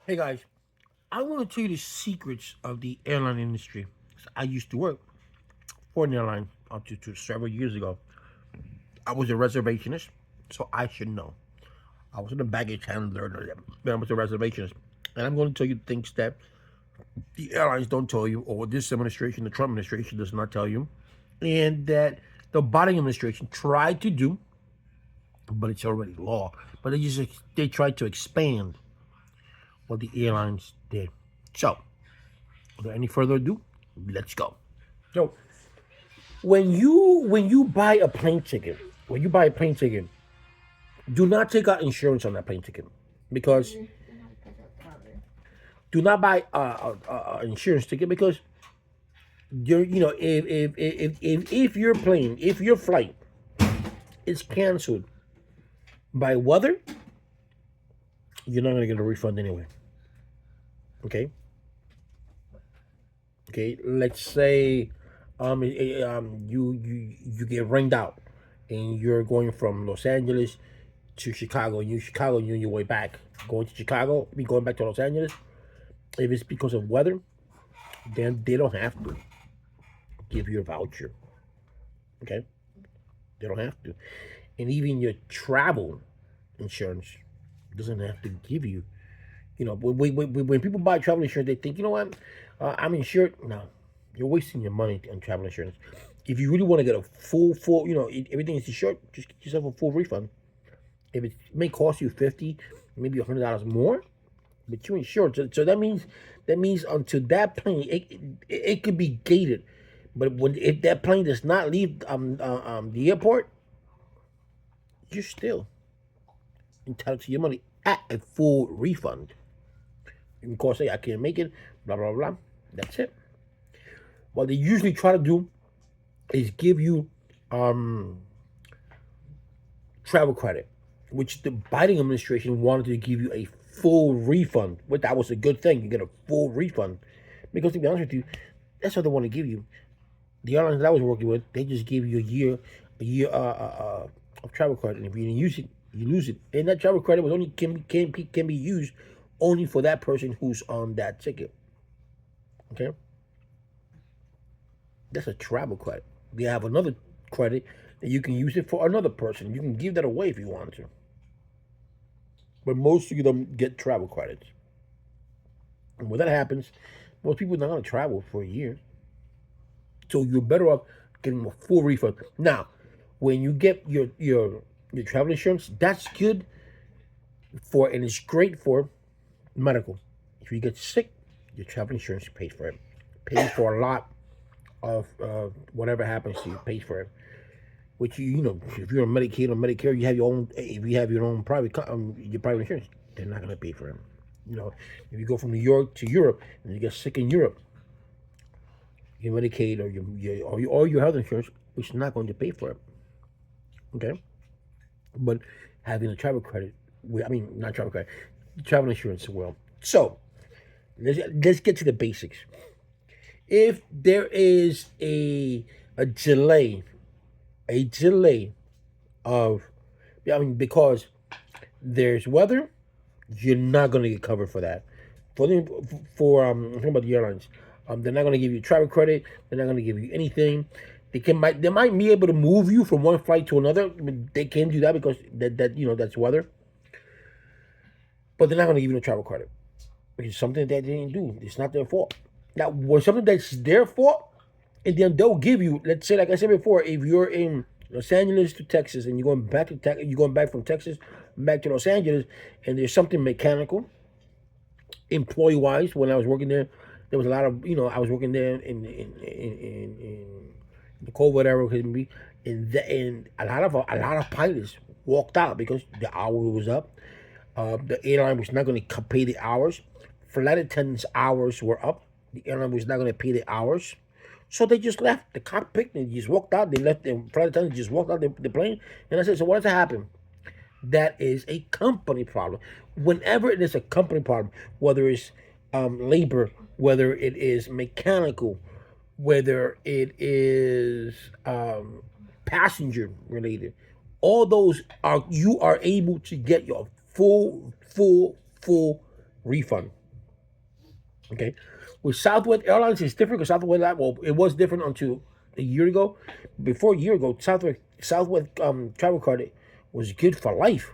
Hey guys, I want to tell you the secrets of the airline industry. I used to work for an airline up to several years ago. I was a reservationist, so I should know. I wasn't a baggage handler, but I was a reservationist. And I'm going to tell you things that the airlines don't tell you, or this administration, the Trump administration, does not tell you, and that the Biden administration tried to do, but it's already law. But they tried to expand what the airlines did. So, without any further ado, let's go. So when you buy a plane ticket, do not take out insurance on that plane ticket because do not buy insurance ticket because if your flight is canceled by weather, you're not gonna get a refund anyway. Okay. Okay, let's say you get rained out and you're going from Los Angeles to Chicago, and you're on your way back, going to Chicago, be going back to Los Angeles. If it's because of weather, then they don't have to give you a voucher. Okay, they don't have to, and even your travel insurance doesn't have to give you. When people buy travel insurance, they think, you know what, I'm insured. No, you're wasting your money on travel insurance. If you really want to get a full, everything is insured, just get yourself a full refund. If it may cost you 50, maybe $100 more, but you're insured. So that means until that plane, it could be gated, but if that plane does not leave the airport, you're still entitled to your money at a full refund. You can call, say I can't make it, blah blah blah. That's it. What they usually try to do is give you um, travel credit, which the Biden administration wanted to give you a full refund. But that was a good thing. You get a full refund because, to be honest with you, that's what they want to give you. The airlines that I was working with, they just give you a year of travel credit, and if you didn't use it, you lose it. And that travel credit was only can be used only for that person who's on that ticket. Okay, that's a travel credit. They have another credit that you can use it for another person. You can give that away if you want to. But most of them get travel credits. And when that happens, most people are not going to travel for a year. So you're better off getting a full refund. Now, when you get your travel insurance, that's good for, and it's great for medical. If you get sick, your travel insurance pays for it. Pays for a lot of whatever happens to you. Pays for it. Which if you're on Medicaid or Medicare, you have your own. If you have your own your private insurance, they're not going to pay for it. If you go from New York to Europe and you get sick in Europe, your Medicaid or your health insurance, which is not going to pay for it. Okay, but having a travel credit, not travel credit, travel insurance will. So let's get to the basics. If there is a delay, a delay of, because there's weather, you're not going to get covered for that. I'm talking about the airlines. They're not going to give you travel credit. They're not going to give you anything. They might be able to move you from one flight to another. They can't do that because that's weather. But they're not going to give you no travel credit, which is something that they didn't do. It's not their fault. Now, when something that's their fault, and then they'll give you, let's say, like I said before, if you're in Los Angeles to Texas and you're going back from Texas back to Los Angeles, and there's something mechanical, employee wise, when I was working there was a lot of, I was working there in the COVID era, and a lot of pilots walked out because the hour was up. The airline was not going to pay the hours. Flight attendants' hours were up. The airline was not going to pay the hours. So they just left the cockpit and just walked out. They left the flight attendant just walked out the plane. And I said, so what has happened? That is a company problem. Whenever it is a company problem, whether it's labor, whether it is mechanical, whether it is passenger related, all those you are able to get your full refund. Okay, with Southwest Airlines, it's different because Southwest, well, it was different until a year ago. Before a year ago, Southwest travel card was good for life.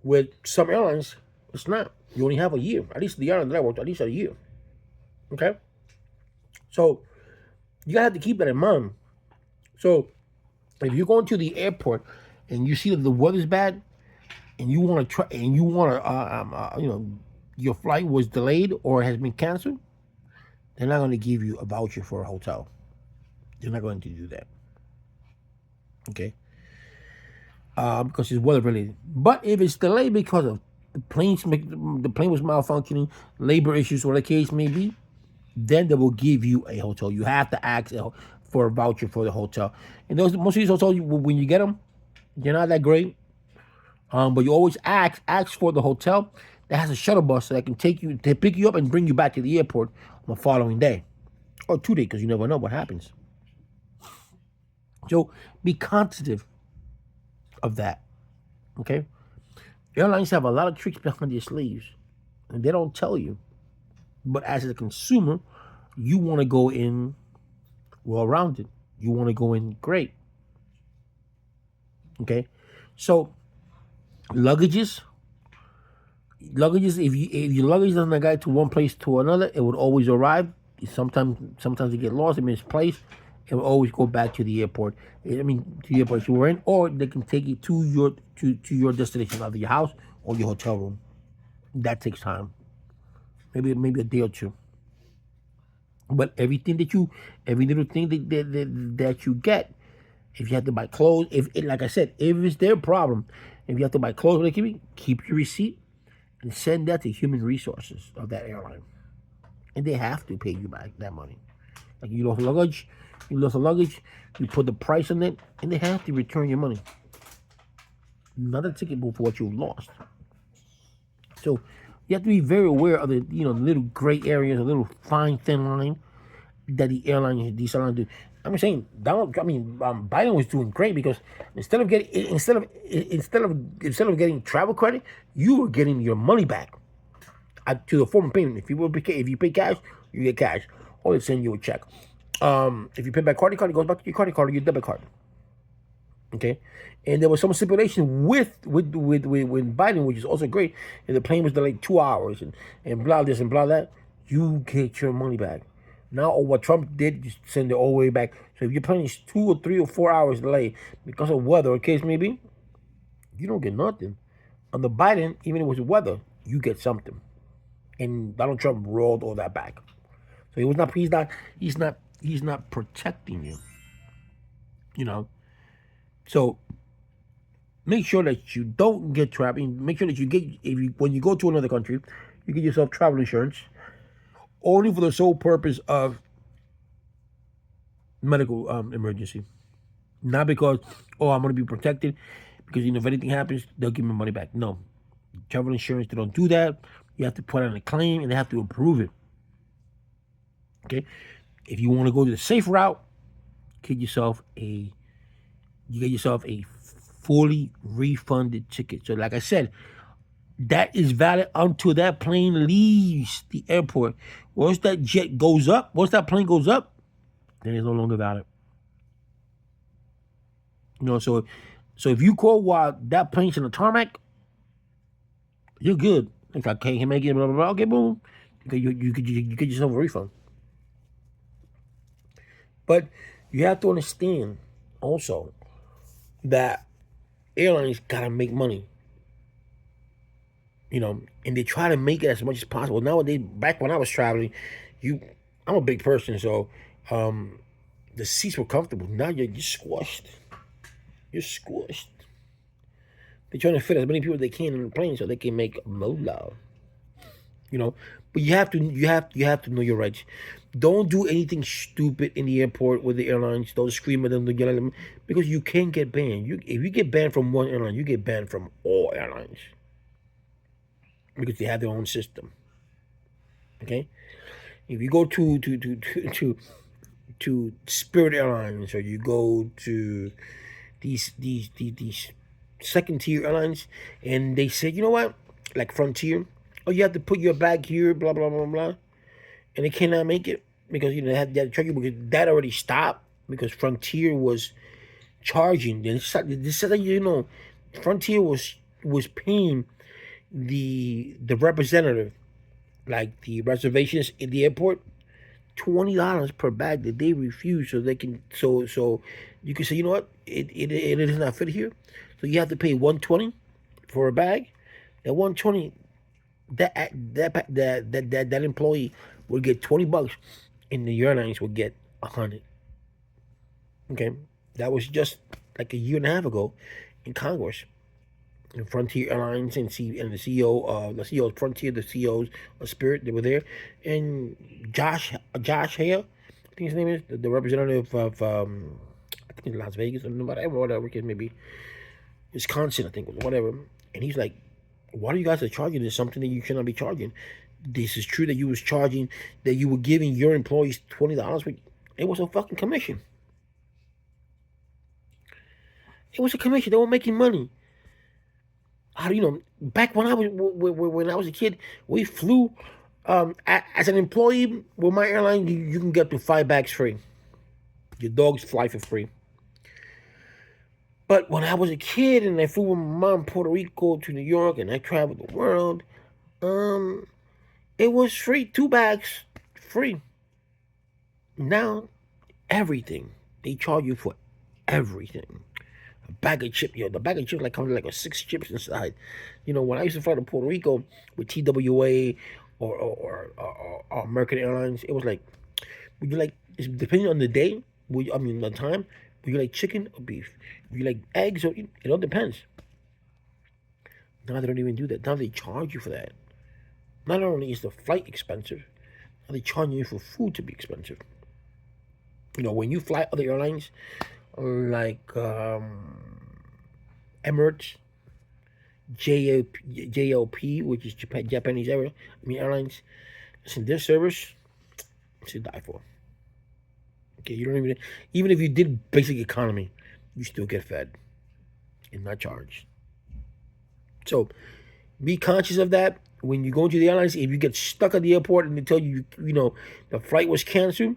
With some airlines, it's not. You only have a year. At least the airline that I worked, at least a year. Okay, so you gotta have to keep that in mind. So if you're going to the airport and you see that the weather's bad and you want to try and you want to, your flight was delayed or has been canceled, they're not going to give you a voucher for a hotel. They're not going to do that. Okay, because it's weather related. But if it's delayed because of the plane was malfunctioning, labor issues, or the case may be, then they will give you a hotel. You have to ask for a voucher for the hotel. And those most of these hotels, when you get them, they're not that great. But you always ask for the hotel that has a shuttle bus that can take you to pick you up and bring you back to the airport on the following day or 2 days, because you never know what happens. So be considerate of that. Okay, airlines have a lot of tricks behind their sleeves, and they don't tell you. But as a consumer, you want to go in well rounded. You want to go in great. Okay, so luggages. If your luggage doesn't get to one place to another, it would always arrive. Sometimes it get lost, it misplaced. It will always go back to the airport. I mean, to the airport you were in, or they can take you to your destination, either your house or your hotel room. That takes time, maybe a day or two. But every little thing that you get, if you have to buy clothes, like I said, if it's their problem, if you have to buy clothes, keep your receipt and send that to human resources of that airline, and they have to pay you back that money. Like you lost luggage, you put the price on it, and they have to return your money, not a ticket for what you lost. So you have to be very aware of the little gray areas, a little fine thin line that these airlines do. I'm saying Biden was doing great because instead of getting travel credit, you were getting your money back to the form of payment. If you pay cash, you get cash, or they send you a check. If you pay by card, it goes back to your card or your debit card. Okay, and there was some stipulation with Biden, which is also great. And the plane was delayed 2 hours and blah this and blah that. You get your money back. Now, what Trump did, just send it all the way back. So if your plane is 2 or 3 or 4 hours delayed because of weather or case maybe, you don't get nothing. On the Biden, even if it was weather, you get something. And Donald Trump rolled all that back. So he's not protecting you. So make sure that you don't get trapped. Make sure that when you go to another country, you get yourself travel insurance only for the sole purpose of medical emergency. Not because, I'm going to be protected, because if anything happens, they'll give me money back. No. Travel insurance, they don't do that. You have to put in a claim and they have to approve it. Okay? If you want to go to the safe route, get yourself a fully refunded ticket. So like I said, that is valid until that plane leaves the airport. Once that jet goes up, once that plane goes up, then it's no longer valid. So if you call while that plane's in the tarmac, you're good. Like I can't make it, blah blah blah. Okay, boom. You get yourself a refund. But you have to understand also that airlines gotta make money. And they try to make it as much as possible. Nowadays, back when I was traveling, I'm a big person, so the seats were comfortable. Now you're squished. You're squished. They're trying to fit as many people as they can in the plane so they can make moolah. But you have to know your rights. Don't do anything stupid in the airport with the airlines. Don't scream at them, don't yell at them, because you can get banned. If you get banned from one airline, you get banned from all airlines. Because they have their own system. Okay, if you go to Spirit Airlines, or you go to these second tier airlines, and they say, you know what, like Frontier, Oh, you have to put your bag here, blah blah blah blah, and they cannot make it because they had to charge you because that already stopped because Frontier was charging. They said that Frontier was paying the representative, like the reservations in the airport, $20 per bag that they refuse, so they can so you can say, you know what, it does not fit here, so you have to pay 120 for a bag. That 120, that employee will get $20, and the airlines will get 100. Okay, that was just like a year and a half ago in Congress. And Frontier Airlines and the CEO of Frontier, the CEOs of Spirit, they were there, and Josh Hare, I think his name is the representative of I think Las Vegas or whatever it may be, Wisconsin, I think, whatever. And he's like, "Why are you guys are charging this something that you should not be charging? This is true that you was charging that you were giving your employees $20. It was a fucking commission. It was a commission. They were making money. How do you know? Back when I was a kid, we flew as an employee with my airline. You can get to 5 bags free. Your dogs fly for free. But when I was a kid and I flew with my mom Puerto Rico to New York and I traveled the world, um, it was free. 2 bags free. Now everything they charge you for everything. A bag of chips, the bag of chips like comes like with 6 chips inside. When I used to fly to Puerto Rico with TWA or American Airlines, it was like, would you like, depending on the day, the time, would you like chicken or beef? Would you like eggs or, it all depends. Now they don't even do that. Now they charge you for that. Not only is the flight expensive, now they charge you for food to be expensive. When you fly other airlines, like Emirates, JLP, which is Japanese Airlines. Listen, their service to die for. Okay, you don't even if you did basic economy, you still get fed and not charged. So be conscious of that when you go into the airlines. If you get stuck at the airport and they tell you, the flight was canceled,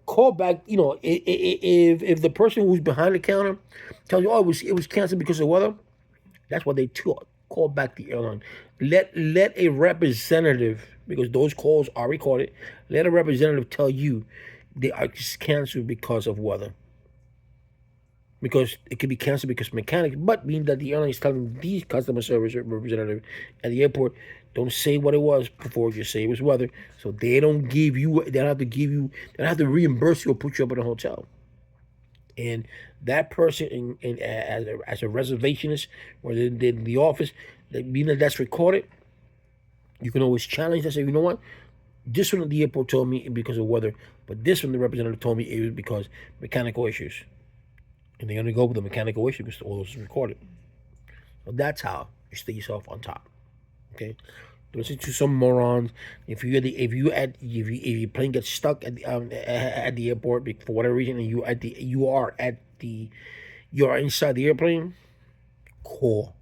call back. If the person who's behind the counter tells you, oh, it was canceled because of weather, that's what they call back the airline. Let a representative, because those calls are recorded. Let a representative tell you they are canceled because of weather. Because it could be canceled because of mechanics, but mean that the airline is telling these customer service representative at the airport, don't say what it was before, just say it was weather. So they don't give you, they don't have to give you, they don't have to reimburse you or put you up in a hotel. And that person as a reservationist or in the office, being that that's recorded, you can always challenge that. Say, you know what? This one at the airport told me because of weather, but this one the representative told me it was because mechanical issues. And they're gonna go with the mechanical issue because all those is recorded. So that's how you stay yourself on top. Okay. Don't listen to some morons. If your plane gets stuck at the airport for whatever reason, and you are inside the airplane, call.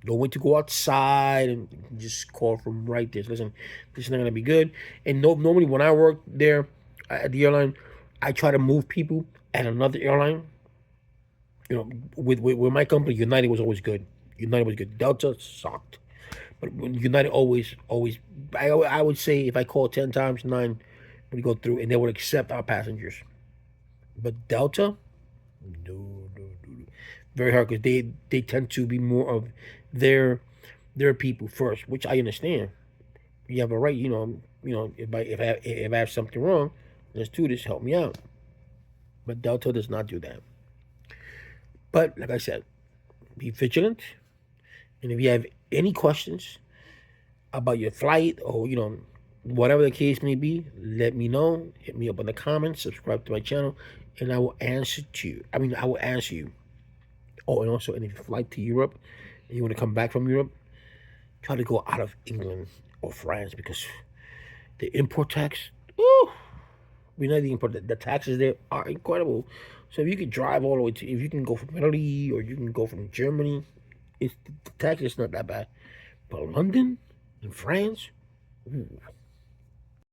Don't wait to go outside and just call from right there. Listen, this is not gonna be good. And normally when I work there at the airline, I try to move people at another airline. With my company, United was always good. United was good. Delta sucked. But United always, I would say if I call 10 times, 9 would go through and they would accept our passengers. But Delta, no. Very hard because they tend to be more of their people first, which I understand. You have a right, if I have something wrong, let's do this, help me out. But Delta does not do that. But like I said, be vigilant. And if you have any questions about your flight or whatever the case may be, let me know. Hit me up in the comments. Subscribe to my channel, and I will answer to you. I will answer you. Oh, and also, and if you fly to Europe and you want to come back from Europe, try to go out of England or France because the import tax. Ooh, we know the import. The taxes there are incredible. So if you can drive all the way if you can go from Italy or you can go from Germany, the tax is not that bad. But London and France, ooh,